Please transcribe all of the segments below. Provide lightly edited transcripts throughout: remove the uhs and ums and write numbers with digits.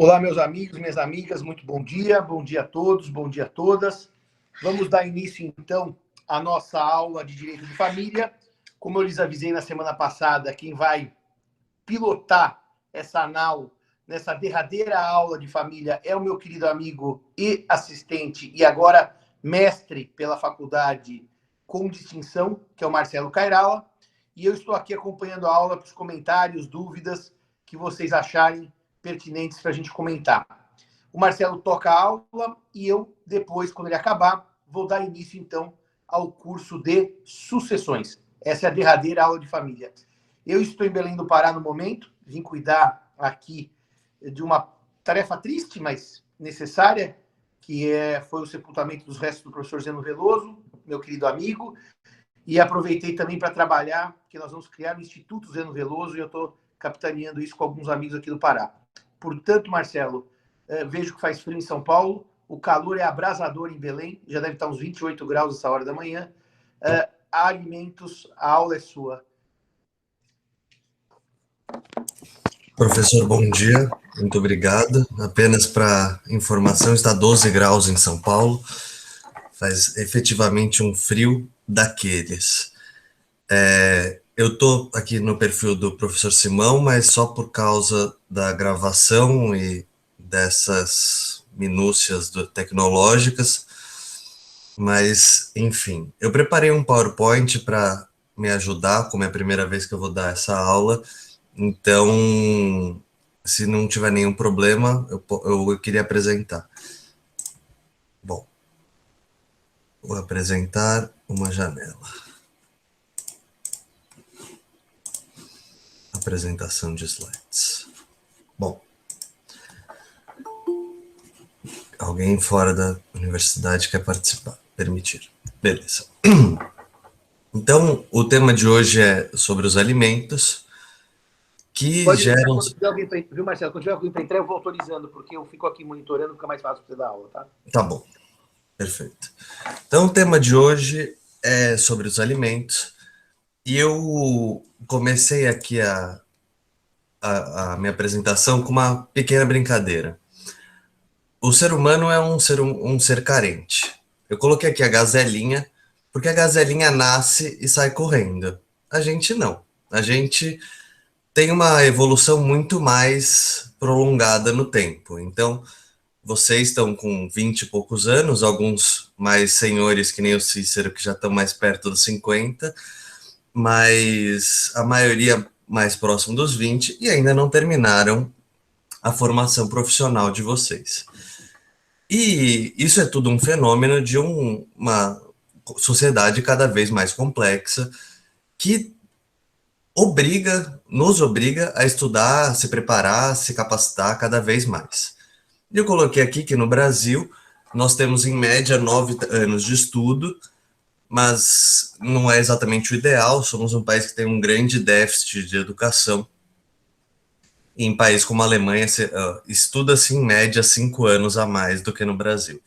Olá, meus amigos, minhas amigas, muito bom dia a todos, bom dia a todas. Vamos dar início, então, à nossa aula de Direito de Família. Como eu lhes avisei na semana passada, quem vai pilotar essa anal nessa derradeira aula de família é o meu querido amigo e assistente, e agora mestre pela faculdade com distinção, que é o Marcelo Cairala. E eu estou aqui acompanhando a aula para os comentários, dúvidas que vocês acharem pertinentes para a gente comentar. O Marcelo toca a aula e eu, depois, quando ele acabar, vou dar início, então, ao curso de sucessões. Essa é a derradeira aula de família. Eu estou em Belém do Pará no momento, vim cuidar aqui de uma tarefa triste, mas necessária, que foi o sepultamento dos restos do professor Zeno Veloso, meu querido amigo, e aproveitei também para trabalhar, porque nós vamos criar o Instituto Zeno Veloso, e eu estou capitaneando isso com alguns amigos aqui do Pará. Portanto, Marcelo, vejo que faz frio em São Paulo, o calor é abrasador em Belém, já deve estar uns 28 graus essa hora da manhã. Há alimentos, a aula é sua. Professor, bom dia, muito obrigado. Apenas para informação, está 12 graus em São Paulo, faz efetivamente um frio daqueles. Eu estou aqui no perfil do professor Simão, mas só por causa da gravação e dessas minúcias tecnológicas, mas, enfim, eu preparei um PowerPoint para me ajudar, como é a primeira vez que eu vou dar essa aula, então, se não tiver nenhum problema, eu queria apresentar. Bom, vou apresentar uma janela. Apresentação de slides. Bom, alguém fora da universidade quer participar? Permitir. Beleza. Então, o tema de hoje é sobre os alimentos que Pode geram... Quando tiver alguém para, viu, Marcelo? Quando tiver alguém para entrar, eu vou autorizando, porque eu fico aqui monitorando, fica mais fácil para você dar aula, tá? Tá bom. Perfeito. Então, o tema de hoje é sobre os alimentos. E eu comecei aqui a minha apresentação com uma pequena brincadeira. O ser humano é um ser carente. Eu coloquei aqui a gazelinha, porque a gazelinha nasce e sai correndo. A gente não. A gente tem uma evolução muito mais prolongada no tempo. Então, vocês estão com 20 e poucos anos, alguns mais senhores que nem o Cícero, que já estão mais perto dos 50, mas a maioria mais próximo dos 20 e ainda não terminaram a formação profissional de vocês. E isso é tudo um fenômeno de uma sociedade cada vez mais complexa que nos obriga a estudar, a se preparar, a se capacitar cada vez mais. Eu coloquei aqui que no Brasil nós temos em média 9 anos de estudo, mas não é exatamente o ideal. Somos um país que tem um grande déficit de educação. Em países como a Alemanha, estuda-se em média 5 anos a mais do que no Brasil.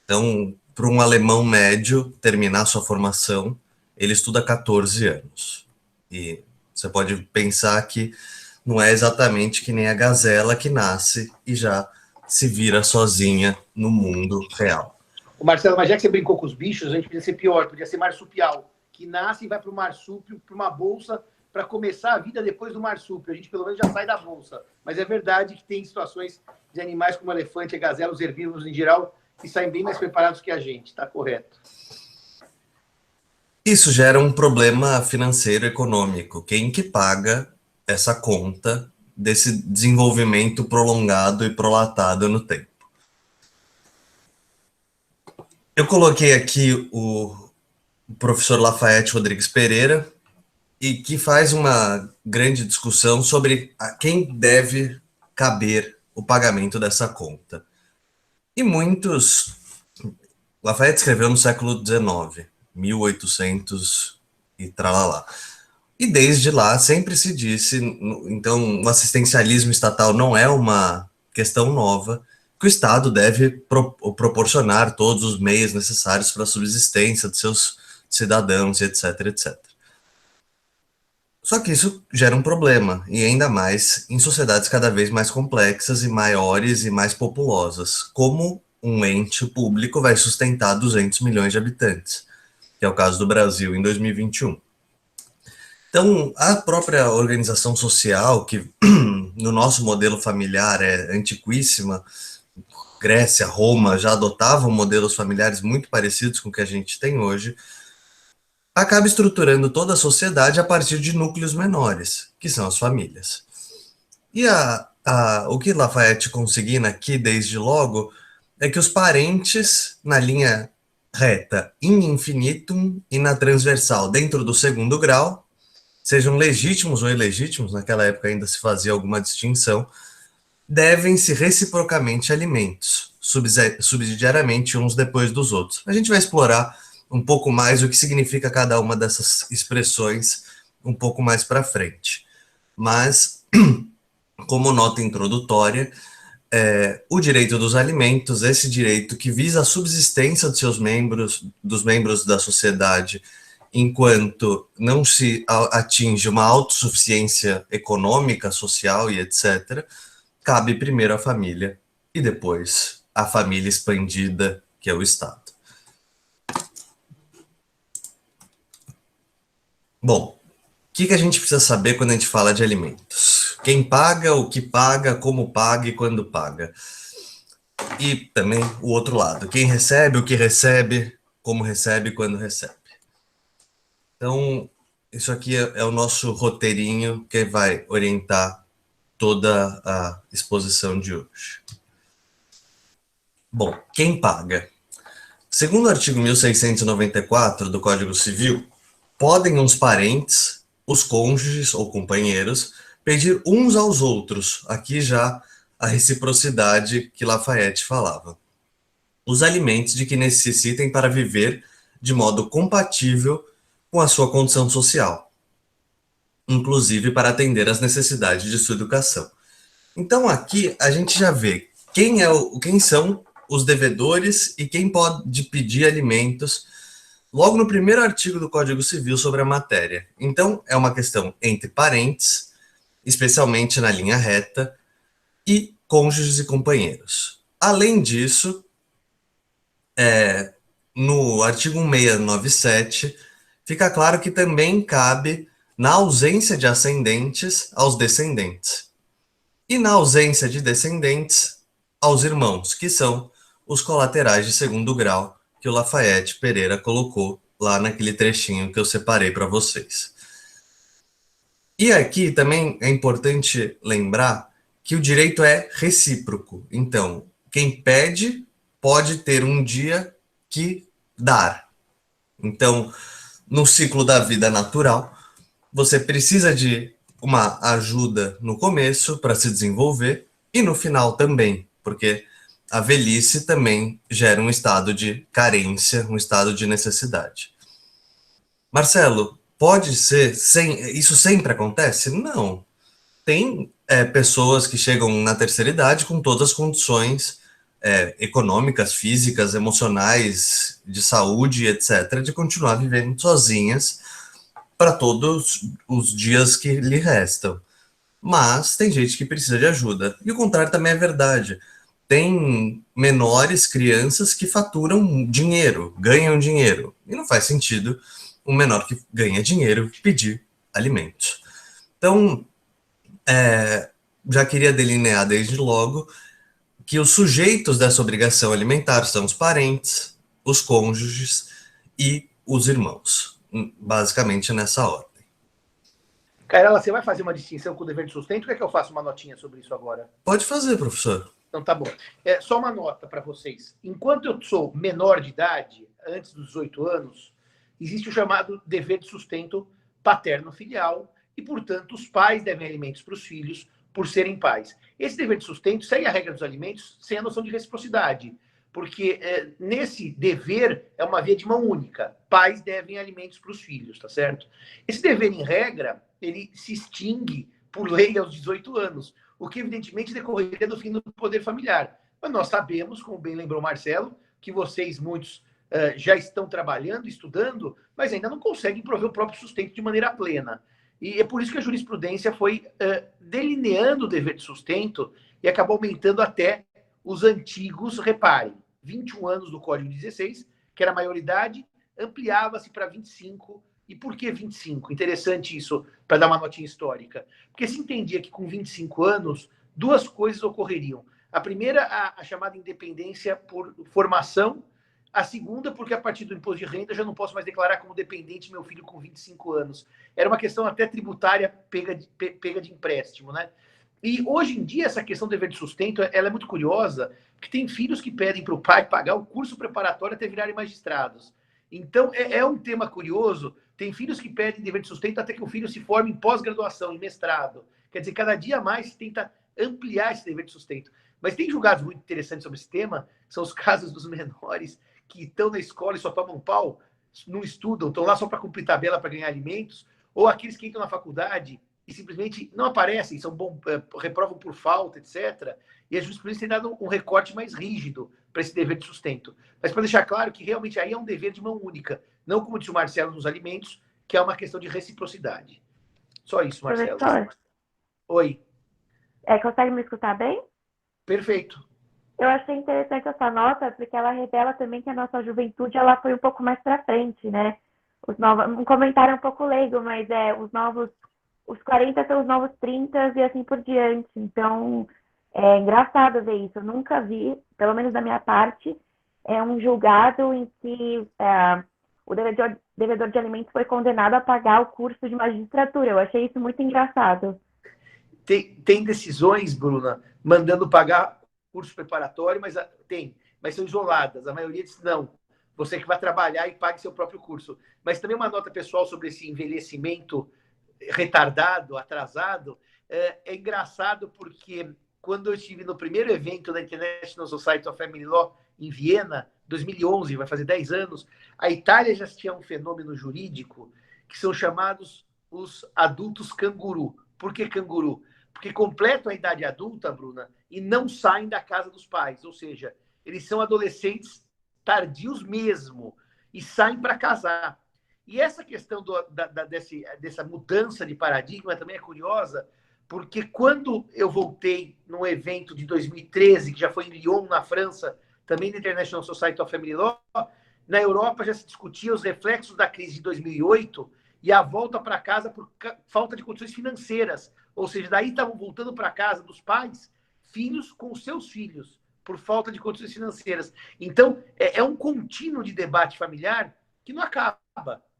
Então, para um alemão médio terminar sua formação, ele estuda 14 anos. E você pode pensar que não é exatamente que nem a gazela que nasce e já se vira sozinha no mundo real. O Marcelo, mas já que você brincou com os bichos, a gente podia ser pior, podia ser marsupial, que nasce e vai para o marsúpio, para uma bolsa, para começar a vida depois do marsúpio. A gente pelo menos já sai da bolsa. Mas é verdade que tem situações de animais como elefante, gazela, os herbívoros em geral, que saem bem mais preparados que a gente, está correto? Isso gera um problema financeiro econômico. Quem que paga essa conta desse desenvolvimento prolongado e prolatado no tempo? Eu coloquei aqui o professor Lafayette Rodrigues Pereira, e que faz uma grande discussão sobre a quem deve caber o pagamento dessa conta. E muitos... Lafayette escreveu no século XIX, 1800 e tralalá. E desde lá sempre se disse, então o assistencialismo estatal não é uma questão nova, que o Estado deve proporcionar todos os meios necessários para a subsistência de seus cidadãos, etc, etc. Só que isso gera um problema, e ainda mais em sociedades cada vez mais complexas e maiores e mais populosas. Como um ente público vai sustentar 200 milhões de habitantes, que é o caso do Brasil em 2021. Então, a própria organização social, que no nosso modelo familiar é antiquíssima, Grécia, Roma já adotavam modelos familiares muito parecidos com o que a gente tem hoje, acaba estruturando toda a sociedade a partir de núcleos menores, que são as famílias. E o que Lafayette consigna aqui, desde logo, é que os parentes, na linha reta in infinitum e na transversal, dentro do segundo grau, sejam legítimos ou ilegítimos, naquela época ainda se fazia alguma distinção, devem-se reciprocamente alimentos, subsidiariamente uns depois dos outros. A gente vai explorar um pouco mais o que significa cada uma dessas expressões um pouco mais para frente. Mas, como nota introdutória, o direito dos alimentos, esse direito que visa a subsistência de seus membros, dos membros da sociedade, enquanto não se atinge uma autossuficiência econômica, social e etc., cabe primeiro à família e depois à família expandida, que é o Estado. Bom, o que a gente precisa saber quando a gente fala de alimentos? Quem paga, o que paga, como paga e quando paga. E também o outro lado, quem recebe, o que recebe, como recebe e quando recebe. Então, isso aqui é o nosso roteirinho que vai orientar toda a exposição de hoje. Bom, quem paga? Segundo o artigo 1694 do Código Civil, podem os parentes, os cônjuges ou companheiros, pedir uns aos outros, aqui já a reciprocidade que Lafayette falava, os alimentos de que necessitem para viver de modo compatível com a sua condição social, inclusive para atender às necessidades de sua educação. Então aqui a gente já vê quem são os devedores e quem pode pedir alimentos logo no primeiro artigo do Código Civil sobre a matéria. Então é uma questão entre parentes, especialmente na linha reta, e cônjuges e companheiros. Além disso, no artigo 1697, fica claro que também cabe, na ausência de ascendentes, aos descendentes. E na ausência de descendentes, aos irmãos, que são os colaterais de segundo grau, que o Lafayette Pereira colocou lá naquele trechinho que eu separei para vocês. E aqui também é importante lembrar que o direito é recíproco. Então, quem pede pode ter um dia que dar. Então, no ciclo da vida natural, você precisa de uma ajuda no começo para se desenvolver e no final também, porque a velhice também gera um estado de carência, um estado de necessidade. Marcelo, pode ser, isso sempre acontece? Não. Tem pessoas que chegam na terceira idade com todas as condições econômicas, físicas, emocionais, de saúde, etc., de continuar vivendo sozinhas para todos os dias que lhe restam. Mas tem gente que precisa de ajuda. E o contrário também é verdade. Tem menores, crianças que faturam dinheiro, ganham dinheiro. E não faz sentido um menor que ganha dinheiro pedir alimentos. Então, já queria delinear desde logo que os sujeitos dessa obrigação alimentar são os parentes, os cônjuges e os irmãos. Basicamente nessa ordem. Cairala, você vai fazer uma distinção com o dever de sustento? Quer que eu faça uma notinha sobre isso agora? Pode fazer, professor. Então tá bom. Só uma nota para vocês. Enquanto eu sou menor de idade, antes dos 18 anos, existe o chamado dever de sustento paterno-filial e, portanto, os pais devem alimentos para os filhos por serem pais. Esse dever de sustento segue a regra dos alimentos sem a noção de reciprocidade, porque nesse dever é uma via de mão única. Pais devem alimentos para os filhos, tá certo? Esse dever, em regra, ele se extingue por lei aos 18 anos, o que evidentemente decorreria do fim do poder familiar. Mas nós sabemos, como bem lembrou Marcelo, que vocês, muitos, já estão trabalhando, estudando, mas ainda não conseguem prover o próprio sustento de maneira plena. E é por isso que a jurisprudência foi delineando o dever de sustento e acabou aumentando até os antigos, reparem, 21 anos do Código 16, que era a maioridade, ampliava-se para 25. E por que 25? Interessante isso, para dar uma notinha histórica. Porque se entendia que com 25 anos, duas coisas ocorreriam. A primeira, a chamada independência por formação. A segunda, porque a partir do imposto de renda eu já não posso mais declarar como dependente meu filho com 25 anos. Era uma questão até tributária pega de empréstimo, né? E hoje em dia, essa questão do dever de sustento, ela é muito curiosa, porque tem filhos que pedem para o pai pagar o curso preparatório até virarem magistrados. Então, é um tema curioso. Tem filhos que pedem dever de sustento até que o filho se forme em pós-graduação, em mestrado. Quer dizer, cada dia mais se tenta ampliar esse dever de sustento. Mas tem julgados muito interessantes sobre esse tema, são os casos dos menores que estão na escola e só tomam pau, não estudam, estão lá só para cumprir tabela para ganhar alimentos, ou aqueles que entram na faculdade e simplesmente não aparecem, reprovam por falta, etc. E a jurisprudência tem dado um recorte mais rígido para esse dever de sustento. Mas para deixar claro que realmente aí é um dever de mão única, não como disse o Marcelo nos alimentos, que é uma questão de reciprocidade. Só isso, Marcelo. Professor, Oi. consegue me escutar bem? Perfeito. Eu achei interessante essa nota, porque ela revela também que a nossa juventude ela foi um pouco mais para frente, né? Um comentário um pouco leigo, mas os 40 são os novos 30 e assim por diante. Então, é engraçado ver isso. Eu nunca vi, pelo menos da minha parte, um julgado em que o devedor de alimentos foi condenado a pagar o curso de magistratura. Eu achei isso muito engraçado. Tem decisões, Bruna, mandando pagar curso preparatório, mas são isoladas. A maioria diz não, você que vai trabalhar e pague seu próprio curso. Mas também uma nota pessoal sobre esse envelhecimento retardado, atrasado, é engraçado porque quando eu estive no primeiro evento da International Society of Family Law em Viena, 2011, vai fazer 10 anos, a Itália já tinha um fenômeno jurídico que são chamados os adultos canguru. Por que canguru? Porque completam a idade adulta, Bruna, e não saem da casa dos pais. Ou seja, eles são adolescentes tardios mesmo e saem para casar. E essa questão dessa mudança de paradigma também é curiosa, porque quando eu voltei num evento de 2013, que já foi em Lyon, na França, também na International Society of Family Law, na Europa já se discutia os reflexos da crise de 2008 e a volta para casa por falta de condições financeiras. Ou seja, daí estavam voltando para casa dos pais, filhos com seus filhos, por falta de condições financeiras. Então, é um contínuo de debate familiar que não acaba.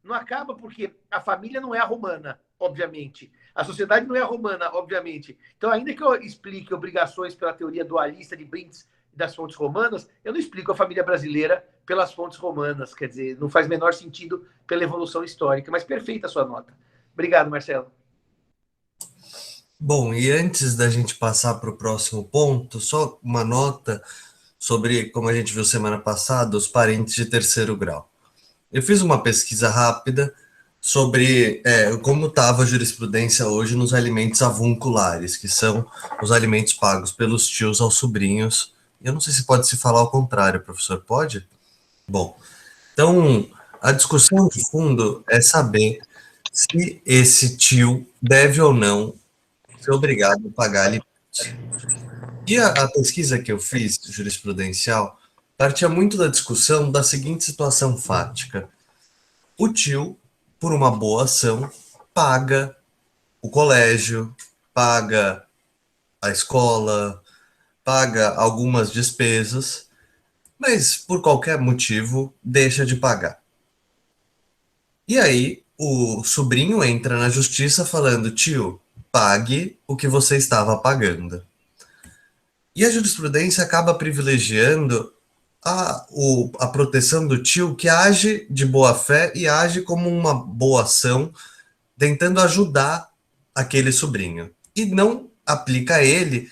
Não acaba porque a família não é a romana, obviamente. A sociedade não é a romana, obviamente. Então, ainda que eu explique obrigações pela teoria dualista de Brintz e das fontes romanas, eu não explico a família brasileira pelas fontes romanas. Quer dizer, não faz menor sentido pela evolução histórica. Mas perfeita a sua nota. Obrigado, Marcelo. Bom, e antes da gente passar para o próximo ponto, só uma nota sobre, como a gente viu semana passada, os parentes de terceiro grau. Eu fiz uma pesquisa rápida sobre como estava a jurisprudência hoje nos alimentos avunculares, que são os alimentos pagos pelos tios aos sobrinhos. Eu não sei se pode se falar ao contrário, professor, pode? Bom, então a discussão de fundo é saber se esse tio deve ou não ser obrigado a pagar alimentos. E a pesquisa que eu fiz, jurisprudencial, partia muito da discussão da seguinte situação fática. O tio, por uma boa ação, paga o colégio, paga a escola, paga algumas despesas, mas por qualquer motivo deixa de pagar. E aí o sobrinho entra na justiça falando, tio, pague o que você estava pagando. E a jurisprudência acaba privilegiando a proteção do tio, que age de boa fé e age como uma boa ação, tentando ajudar aquele sobrinho. E não aplica a ele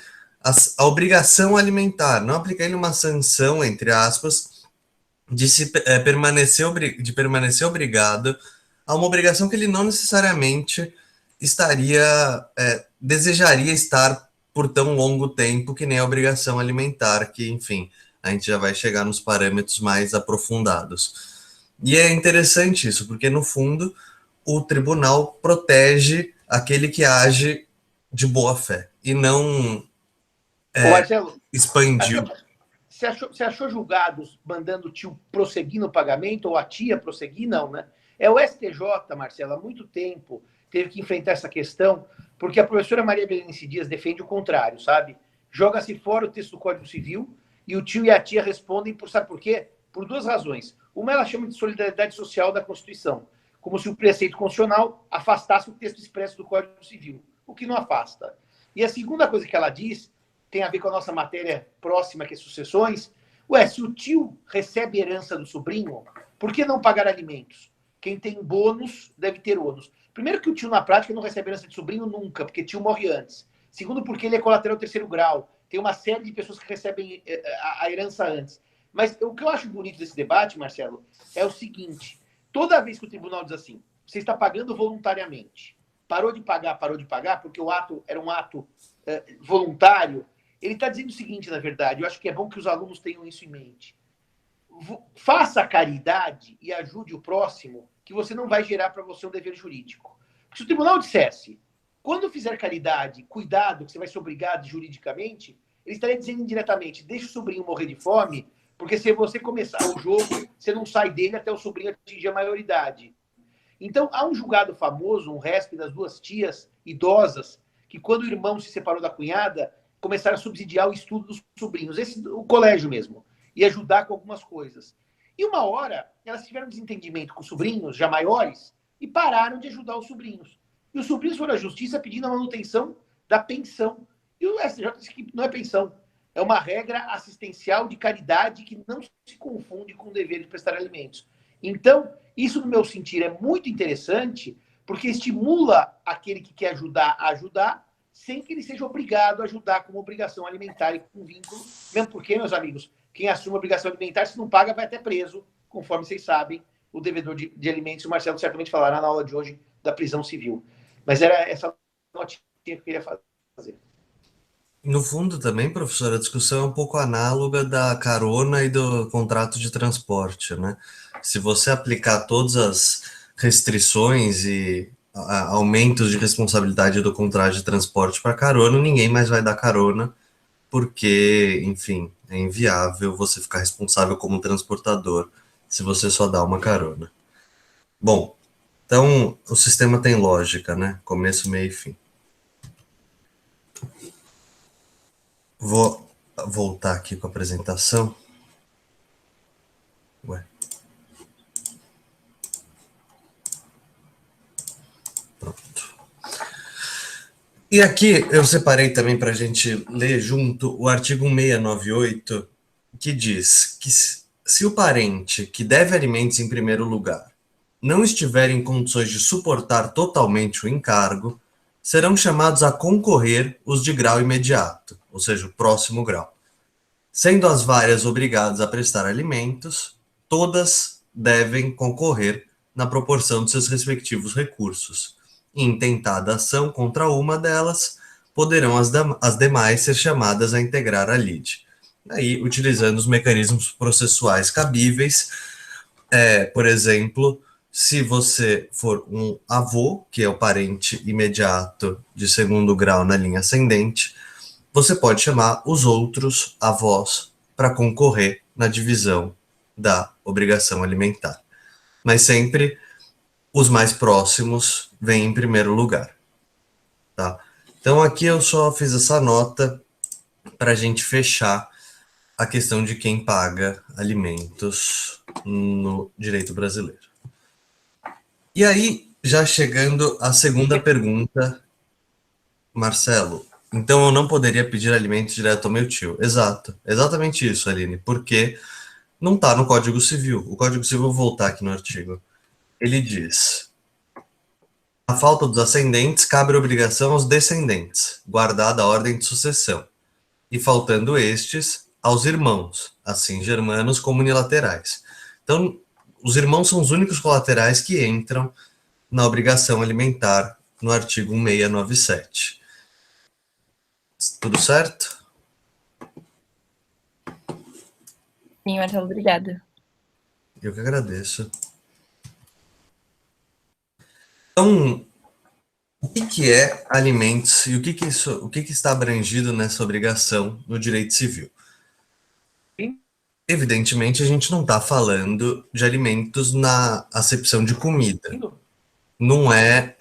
a obrigação alimentar, não aplica a ele uma sanção, entre aspas, de permanecer obrigado a uma obrigação que ele não necessariamente desejaria estar por tão longo tempo, que nem a obrigação alimentar, que, enfim, a gente já vai chegar nos parâmetros mais aprofundados. E é interessante isso, porque, no fundo, o tribunal protege aquele que age de boa fé e não Ô, Marcelo, expandiu. você achou julgados mandando o tio prosseguir no pagamento ou a tia prosseguir? Não, né? É o STJ, Marcelo, há muito tempo teve que enfrentar essa questão, porque a professora Maria Berenice Dias defende o contrário, sabe? Joga-se fora o texto do Código Civil e o tio e a tia respondem sabe por quê? Por duas razões. Uma ela chama de solidariedade social da Constituição, como se o preceito constitucional afastasse o texto expresso do Código Civil, o que não afasta. E a segunda coisa que ela diz tem a ver com a nossa matéria próxima, que é sucessões. Ué, se o tio recebe herança do sobrinho, por que não pagar alimentos? Quem tem bônus deve ter ônus. Primeiro que o tio, na prática, não recebe herança de sobrinho nunca, porque tio morre antes. Segundo, porque ele é colateral terceiro grau. Tem uma série de pessoas que recebem a herança antes. Mas o que eu acho bonito desse debate, Marcelo, é o seguinte. Toda vez que o tribunal diz assim, você está pagando voluntariamente. Parou de pagar, porque o ato era um ato voluntário. Ele está dizendo o seguinte, na verdade, eu acho que é bom que os alunos tenham isso em mente. Faça a caridade e ajude o próximo, que você não vai gerar para você um dever jurídico. Porque se o tribunal dissesse, quando fizer caridade, cuidado, que você vai ser obrigado juridicamente, ele estaria dizendo indiretamente, deixa o sobrinho morrer de fome, porque se você começar o jogo, você não sai dele até o sobrinho atingir a maioridade. Então, há um julgado famoso, um RESP das duas tias idosas, que quando o irmão se separou da cunhada, começaram a subsidiar o estudo dos sobrinhos, o colégio mesmo, e ajudar com algumas coisas. E uma hora, elas tiveram um desentendimento com os sobrinhos, já maiores, e pararam de ajudar os sobrinhos. E os sobrinhos foram à justiça pedindo a manutenção da pensão. E o STJ disse que não é pensão, é uma regra assistencial de caridade que não se confunde com o dever de prestar alimentos. Então, isso, no meu sentir, é muito interessante, porque estimula aquele que quer ajudar a ajudar, sem que ele seja obrigado a ajudar como obrigação alimentar e com vínculo. Mesmo porque, meus amigos, quem assume a obrigação alimentar, se não paga, vai até preso, conforme vocês sabem, o devedor de alimentos. O Marcelo certamente falará na aula de hoje da prisão civil. Mas era essa notinha que eu queria fazer. No fundo também, professor, a discussão é um pouco análoga da carona e do contrato de transporte, né? Se você aplicar todas as restrições e aumentos de responsabilidade do contrato de transporte para carona, ninguém mais vai dar carona, porque, enfim, é inviável você ficar responsável como transportador se você só dá uma carona. Bom, então o sistema tem lógica, né? Começo, meio e fim. Vou voltar aqui com a apresentação. Ué. Pronto. E aqui eu separei também para a gente ler junto o artigo 1698, que diz que se o parente que deve alimentos em primeiro lugar não estiver em condições de suportar totalmente o encargo, serão chamados a concorrer os de grau imediato, ou seja, o próximo grau. Sendo as várias obrigadas a prestar alimentos, todas devem concorrer na proporção de seus respectivos recursos. E, intentada ação contra uma delas, poderão as demais ser chamadas a integrar a lide. Aí, utilizando os mecanismos processuais cabíveis, por exemplo, se você for um avô, que é o parente imediato de segundo grau na linha ascendente, você pode chamar os outros avós para concorrer na divisão da obrigação alimentar. Mas sempre os mais próximos vêm em primeiro lugar. Tá? Então aqui eu só fiz essa nota para a gente fechar a questão de quem paga alimentos no direito brasileiro. E aí, já chegando à segunda pergunta, Marcelo, então eu não poderia pedir alimentos direto ao meu tio. Exato, exatamente isso, Aline, porque não está no Código Civil. O Código Civil, vou voltar aqui no artigo. Ele diz: a falta dos ascendentes, cabe a obrigação aos descendentes, guardada a ordem de sucessão, e faltando estes, aos irmãos, assim germanos como unilaterais. Então, os irmãos são os únicos colaterais que entram na obrigação alimentar no artigo 1697. Tudo certo? Sim, Marcelo, obrigada. Eu que agradeço. Então, o que que é alimentos e o que está abrangido nessa obrigação no direito civil? Sim. Evidentemente, a gente não está falando de alimentos na acepção de comida. Não é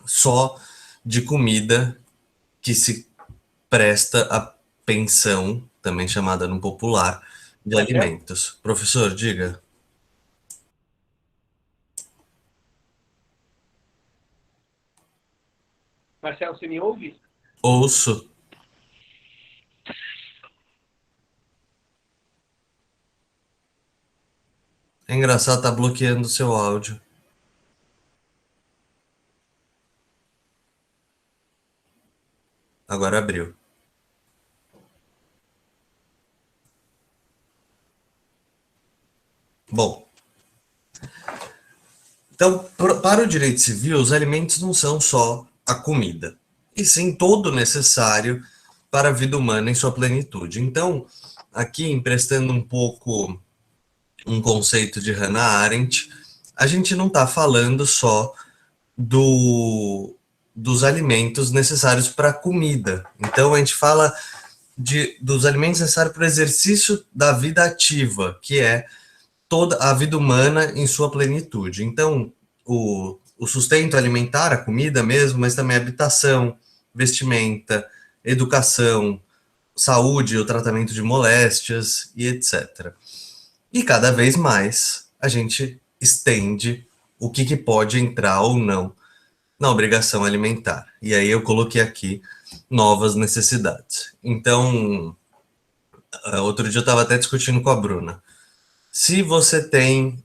só de comida que se presta a pensão, também chamada no popular, de alimentos. Professor, diga. Marcelo, você me ouve? Ouço. É engraçado, tá bloqueando o seu áudio. Agora abriu. Bom, então, para o direito civil, os alimentos não são só a comida, e sim todo o necessário para a vida humana em sua plenitude. Então, aqui, emprestando um pouco um conceito de Hannah Arendt, a gente não está falando só dos alimentos necessários para a comida. Então, a gente fala dos alimentos necessários para o exercício da vida ativa, que é toda a vida humana em sua plenitude. Então, o sustento alimentar, a comida mesmo, mas também a habitação, vestimenta, educação, saúde, o tratamento de moléstias e etc. E cada vez mais a gente estende o que pode entrar ou não na obrigação alimentar. E aí eu coloquei aqui novas necessidades. Então, outro dia eu estava até discutindo com a Bruna. Se você tem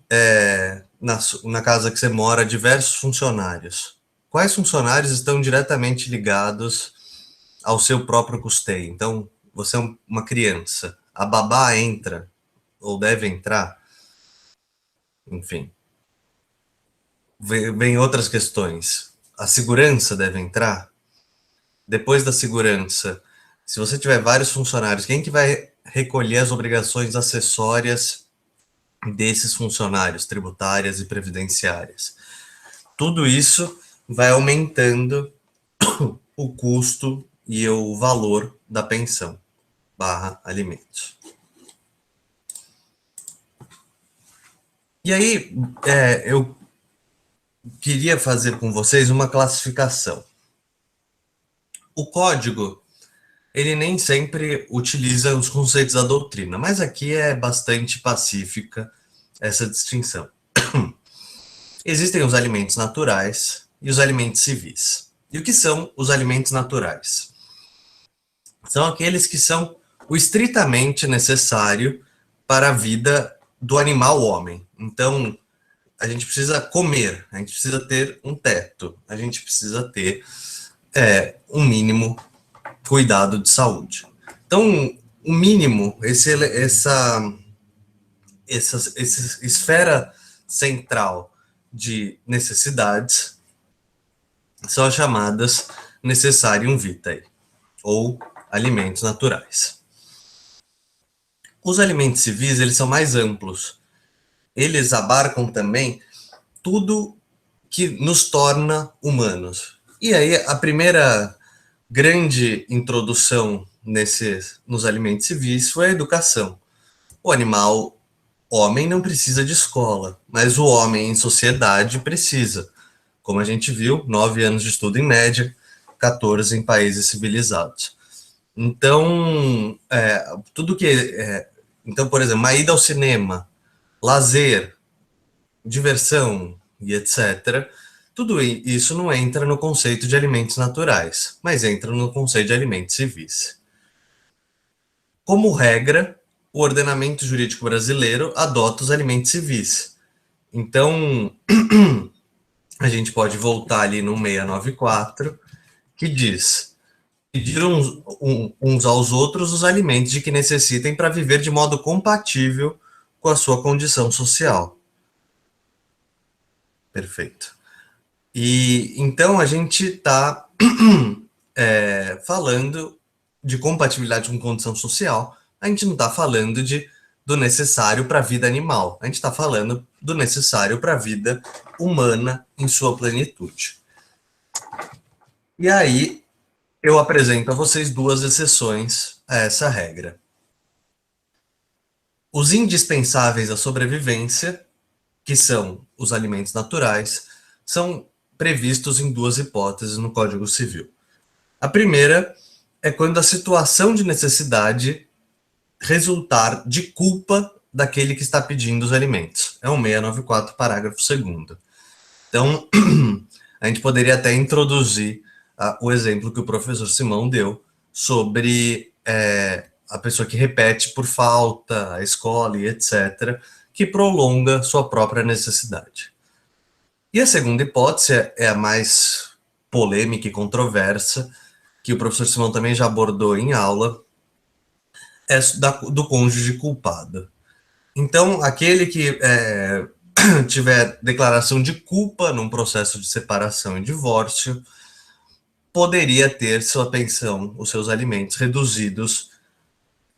na casa que você mora diversos funcionários, quais funcionários estão diretamente ligados ao seu próprio custeio? Então, você é uma criança, a babá entra ou deve entrar? Enfim. Vem outras questões. A segurança deve entrar? Depois da segurança, se você tiver vários funcionários, quem que vai recolher as obrigações acessórias desses funcionários, tributárias e previdenciárias? Tudo isso vai aumentando o custo e o valor da pensão / alimentos. E aí, eu queria fazer com vocês uma classificação. O código, ele nem sempre utiliza os conceitos da doutrina, mas aqui é bastante pacífica essa distinção. Existem os alimentos naturais e os alimentos civis. E o que são os alimentos naturais? São aqueles que são o estritamente necessário para a vida do animal homem. Então, a gente precisa comer, a gente precisa ter um teto, a gente precisa ter um mínimo cuidado de saúde. Então, o mínimo, essa esfera central de necessidades são as chamadas necessarium vitae, ou alimentos naturais. Os alimentos civis, eles são mais amplos. Eles abarcam também tudo que nos torna humanos. E aí, a primeira grande introdução nos alimentos civis foi a educação. O animal homem não precisa de escola, mas o homem em sociedade precisa. Como a gente viu, 9 anos de estudo em média, 14 em países civilizados. Então, então, por exemplo, uma ida ao cinema, lazer, diversão e etc., tudo isso não entra no conceito de alimentos naturais, mas entra no conceito de alimentos civis. Como regra, o ordenamento jurídico brasileiro adota os alimentos civis. Então, a gente pode voltar ali no 694, que diz: pedir uns aos outros os alimentos de que necessitem para viver de modo compatível com a sua condição social. Perfeito. E então a gente está falando de compatibilidade com condição social, a gente não está falando do necessário para a vida animal, a gente está falando do necessário para a vida humana em sua plenitude. E aí, eu apresento a vocês duas exceções a essa regra. Os indispensáveis à sobrevivência, que são os alimentos naturais, são previstos em duas hipóteses no Código Civil. A primeira é quando a situação de necessidade resultar de culpa daquele que está pedindo os alimentos. É o 694, parágrafo 2º. Então, a gente poderia até introduzir o exemplo que o professor Simão deu sobre a pessoa que repete por falta, a escola e etc., que prolonga sua própria necessidade. E a segunda hipótese é a mais polêmica e controversa, que o professor Simão também já abordou em aula, é do cônjuge culpado. Então, aquele que tiver declaração de culpa num processo de separação e divórcio, poderia ter sua pensão, os seus alimentos reduzidos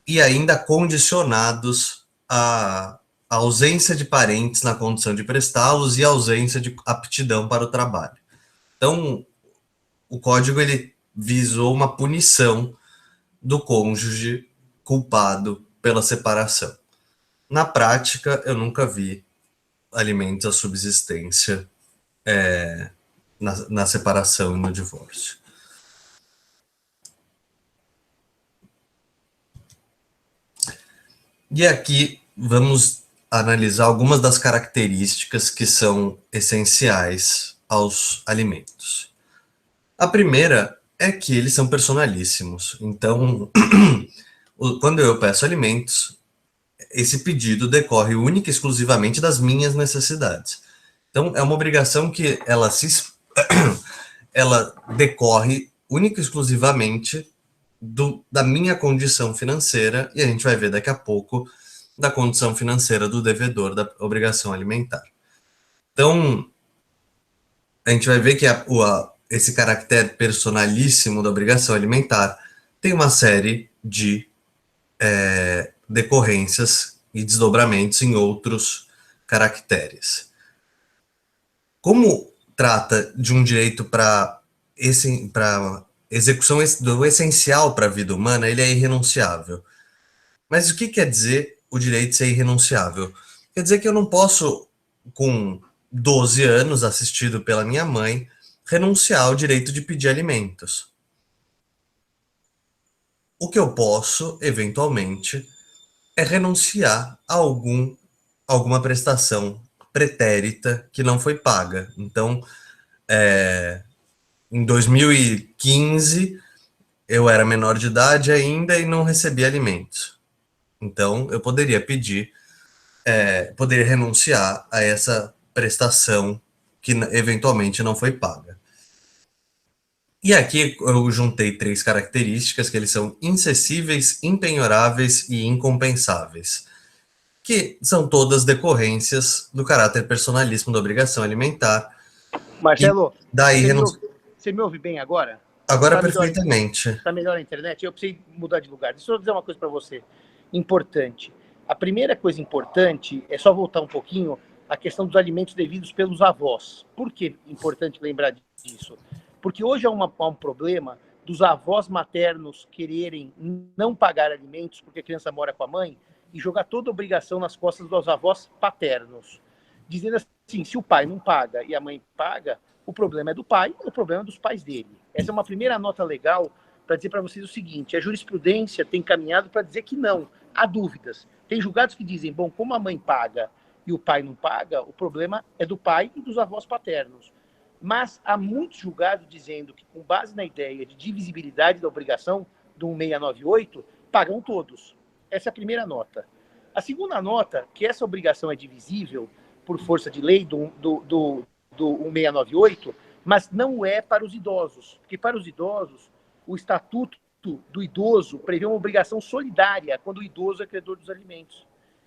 e ainda condicionados à ausência de parentes na condição de prestá-los e ausência de aptidão para o trabalho. Então, o código ele visou uma punição do cônjuge culpado pela separação. Na prática, eu nunca vi alimentos à subsistência na separação e no divórcio. E aqui vamos analisar algumas das características que são essenciais aos alimentos. A primeira é que eles são personalíssimos. Então, quando eu peço alimentos, esse pedido decorre única e exclusivamente das minhas necessidades. Então, é uma obrigação que ela decorre única e exclusivamente da minha condição financeira, e a gente vai ver daqui a pouco da condição financeira do devedor da obrigação alimentar. Então, a gente vai ver que esse caractere personalíssimo da obrigação alimentar tem uma série de decorrências e desdobramentos em outros caracteres. Como trata de um direito para execução do essencial para a vida humana, ele é irrenunciável. Mas o que quer dizer o direito de ser irrenunciável? Quer dizer que eu não posso, com 12 anos, assistido pela minha mãe, renunciar ao direito de pedir alimentos. O que eu posso, eventualmente, é renunciar a alguma prestação pretérita que não foi paga. Então, em 2015, eu era menor de idade ainda e não recebia alimentos. Então, eu poderia poderia renunciar a essa prestação que eventualmente não foi paga. E aqui eu juntei 3 características, que eles são incessíveis, impenhoráveis e incompensáveis, que são todas decorrências do caráter personalíssimo da obrigação alimentar. Marcelo, daí você me ouve bem agora? Agora perfeitamente. Está melhor a internet? Eu precisei mudar de lugar. Deixa eu dizer uma coisa para você importante. A primeira coisa importante é só voltar um pouquinho a questão dos alimentos devidos pelos avós. Por que é importante lembrar disso? Porque hoje há um problema dos avós maternos quererem não pagar alimentos porque a criança mora com a mãe e jogar toda a obrigação nas costas dos avós paternos. Dizendo assim, se o pai não paga e a mãe paga, o problema é do pai, o problema é dos pais dele. Essa é uma primeira nota legal para dizer para vocês o seguinte: a jurisprudência tem caminhado para dizer que não, há dúvidas. Tem julgados que dizem, bom, como a mãe paga e o pai não paga, o problema é do pai e dos avós paternos. Mas há muitos julgados dizendo que, com base na ideia de divisibilidade da obrigação do 1698, pagam todos. Essa é a primeira nota. A segunda nota, que essa obrigação é divisível por força de lei do 1698, mas não é para os idosos. Porque para os idosos, o Estatuto do Idoso prevê uma obrigação solidária quando o idoso é credor dos alimentos.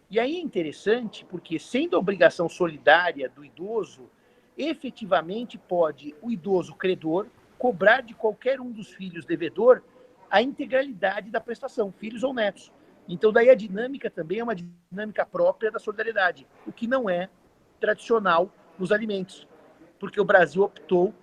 E aí é interessante porque, sendo a obrigação solidária do idoso, efetivamente pode o idoso credor cobrar de qualquer um dos filhos devedor a integralidade da prestação, filhos ou netos. Então, daí a dinâmica também é uma dinâmica própria da solidariedade, o que não é tradicional nos alimentos, porque o Brasil optou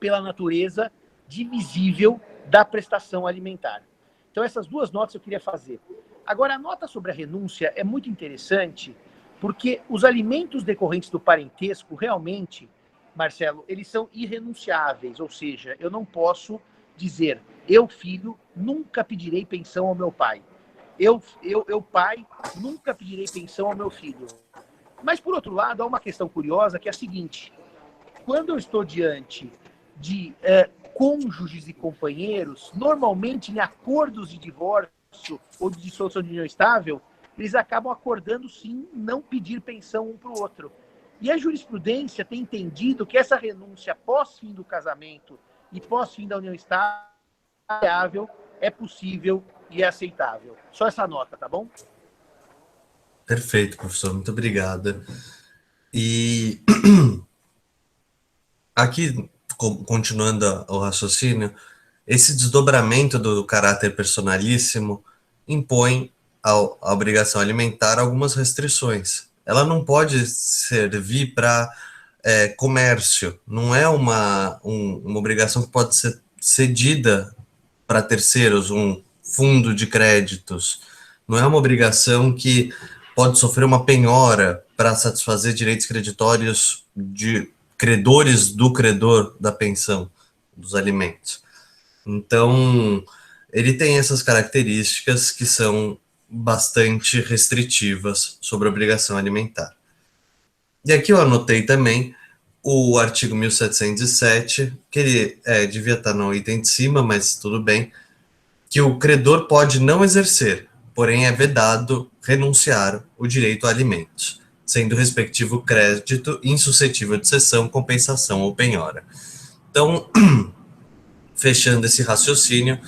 pela natureza divisível da prestação alimentar. Então, essas duas notas eu queria fazer. Agora, a nota sobre a renúncia é muito interessante, porque os alimentos decorrentes do parentesco, realmente, Marcelo, eles são irrenunciáveis, ou seja, eu não posso dizer, eu, filho, nunca pedirei pensão ao meu pai. Eu, pai, nunca pedirei pensão ao meu filho. Mas, por outro lado, há uma questão curiosa, que é a seguinte: quando eu estou diante de cônjuges e companheiros, normalmente em acordos de divórcio ou de dissolução de união estável, eles acabam acordando, sim, não pedir pensão um para o outro. E a jurisprudência tem entendido que essa renúncia pós-fim do casamento e pós-fim da união estável é possível e é aceitável. Só essa nota, tá bom? Perfeito, professor, muito obrigada. E aqui, continuando o raciocínio, esse desdobramento do caráter personalíssimo impõe à obrigação alimentar algumas restrições. Ela não pode servir para comércio, não é uma obrigação que pode ser cedida para terceiros, um fundo de créditos, não é uma obrigação que pode sofrer uma penhora para satisfazer direitos creditórios de credores do credor da pensão, dos alimentos. Então, ele tem essas características que são bastante restritivas sobre a obrigação alimentar. E aqui eu anotei também o artigo 1707, que ele devia estar no item de cima, mas tudo bem, que o credor pode não exercer, porém é vedado renunciar o direito a alimentos, sendo o respectivo crédito insuscetível de cessão, compensação ou penhora. Então, fechando esse raciocínio,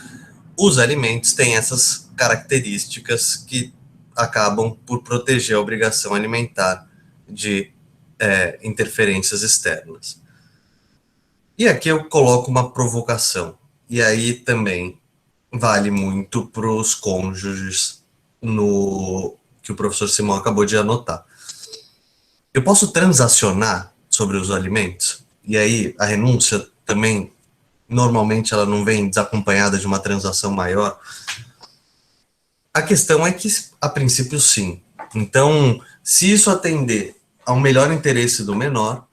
os alimentos têm essas características que acabam por proteger a obrigação alimentar de interferências externas. E aqui eu coloco uma provocação, e aí também vale muito para os cônjuges que o professor Simão acabou de anotar. Eu posso transacionar sobre os alimentos? E aí a renúncia também, normalmente ela não vem desacompanhada de uma transação maior? A questão é que, a princípio, sim. Então, se isso atender ao melhor interesse do menor,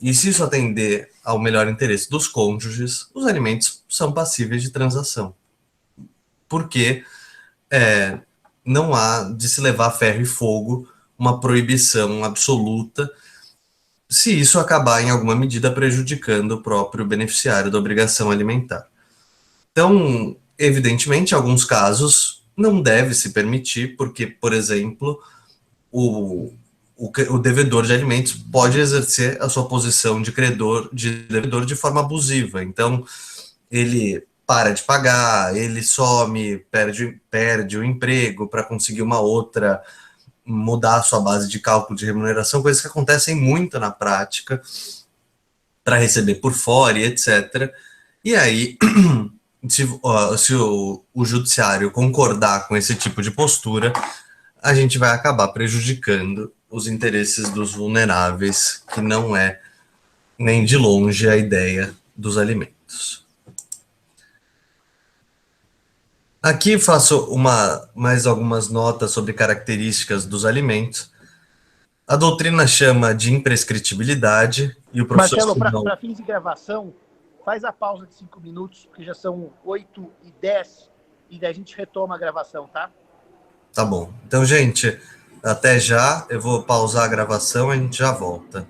e se isso atender ao melhor interesse dos cônjuges, os alimentos são passíveis de transação. Porque não há de se levar a ferro e fogo uma proibição absoluta, se isso acabar em alguma medida prejudicando o próprio beneficiário da obrigação alimentar. Então, evidentemente, em alguns casos não deve se permitir, porque, por exemplo, o devedor de alimentos pode exercer a sua posição de devedor de forma abusiva. Então, ele para de pagar, ele some, perde o emprego para conseguir uma outra, mudar a sua base de cálculo de remuneração, coisas que acontecem muito na prática, para receber por fora e etc. E aí, se o judiciário concordar com esse tipo de postura, a gente vai acabar prejudicando os interesses dos vulneráveis, que não é nem de longe a ideia dos alimentos. Aqui faço mais algumas notas sobre características dos alimentos. A doutrina chama de imprescritibilidade e o professor... Marcelo, para fins de gravação, faz a pausa de 5 minutos, porque já são 8h10, e daí a gente retoma a gravação, tá? Tá bom. Então, gente, até já. Eu vou pausar a gravação e a gente já volta.